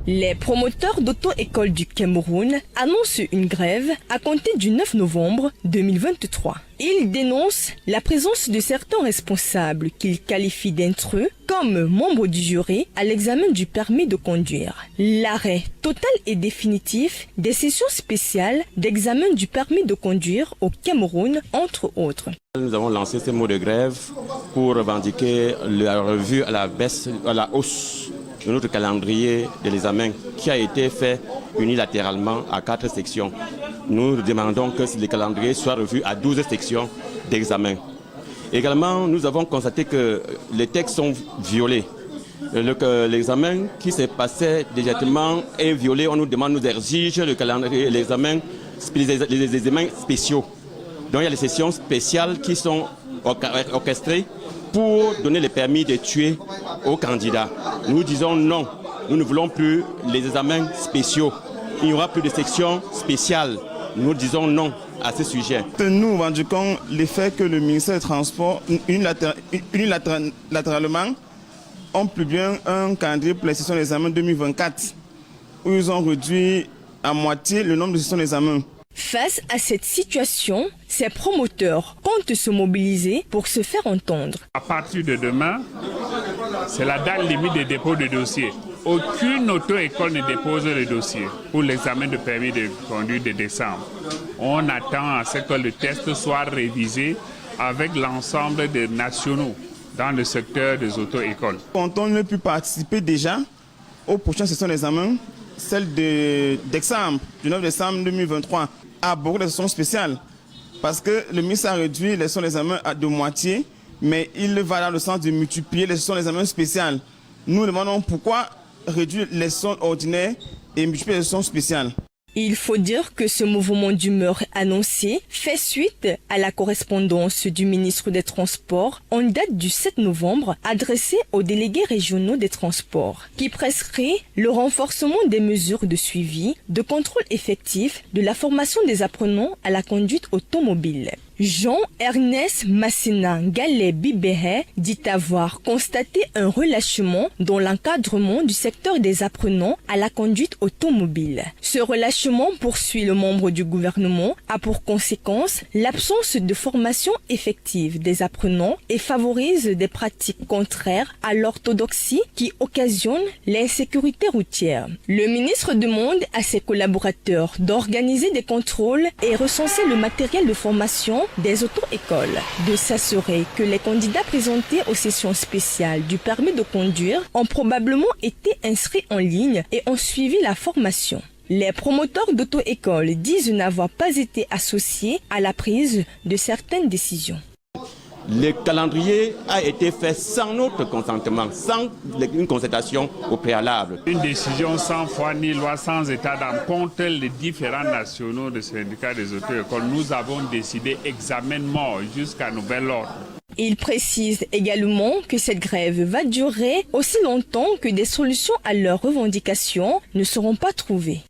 Les promoteurs d'auto-écoles du Cameroun annoncent une grève à compter du 9 novembre 2023. Ils dénoncent la présence de certains responsables qu'ils qualifient d'intrus comme membres du jury à l'examen du permis de conduire. L'arrêt total et définitif des sessions spéciales d'examen du permis de conduire au Cameroun, entre autres. Nous avons lancé ce mot de grève pour revendiquer la revue à la hausse de notre calendrier de l'examen qui a été fait unilatéralement à 4 sections. Nous demandons que le calendrier soit revu à 12 sections d'examen. Également, nous avons constaté que les textes sont violés. L'examen qui s'est passé directement est violé. On nous demande, nous exige le calendrier, les examens spéciaux. Donc il y a les sessions spéciales qui sont orchestrées pour donner le permis de tuer aux candidats. Nous disons non, nous ne voulons plus les examens spéciaux. Il n'y aura plus de sections spéciales. Nous disons non à ce sujet. Nous revendiquons le fait que le ministère des Transports, unilatéralement, ont publié un calendrier pour les sessions d'examen 2024, où ils ont réduit à moitié le nombre de sessions d'examen. Face à cette situation, ces promoteurs comptent se mobiliser pour se faire entendre. À partir de demain, c'est la date limite de dépôt de dossier. Aucune auto-école ne dépose le dossier pour l'examen de permis de conduire de décembre. On attend à ce que le test soit révisé avec l'ensemble des nationaux dans le secteur des auto-écoles. Quand on ne peut participer déjà aux prochaines sessions d'examen, celle de décembre, du 9 décembre 2023, à beaucoup de sessions spéciales. Parce que le ministre a réduit les sessions d'examen à de moitié, mais il va dans le sens de multiplier les sessions d'examen spéciales. Nous demandons pourquoi réduire les sessions ordinaires et multiplier les sessions spéciales. Il faut dire que ce mouvement d'humeur annoncé fait suite à la correspondance du ministre des Transports en date du 7 novembre adressée aux délégués régionaux des transports qui prescrit le renforcement des mesures de suivi, de contrôle effectif de la formation des apprenants à la conduite automobile. Jean-Ernest Massena Gallet Bibéhe dit avoir constaté un relâchement dans l'encadrement du secteur des apprenants à la conduite automobile. Ce relâchement, poursuit le membre du gouvernement, a pour conséquence l'absence de formation effective des apprenants et favorise des pratiques contraires à l'orthodoxie qui occasionnent l'insécurité routière. Le ministre demande à ses collaborateurs d'organiser des contrôles et recenser le matériel de formation des auto-écoles, de s'assurer que les candidats présentés aux sessions spéciales du permis de conduire ont probablement été inscrits en ligne et ont suivi la formation. Les promoteurs d'auto-écoles disent n'avoir pas été associés à la prise de certaines décisions. Le calendrier a été fait sans notre consentement, sans une concertation au préalable. Une décision sans foi ni loi, sans état d'âme, contre les différents nationaux de syndicats des auto-écoles. Nous avons décidé examen mort jusqu'à nouvel ordre. Il précise également que cette grève va durer aussi longtemps que des solutions à leurs revendications ne seront pas trouvées.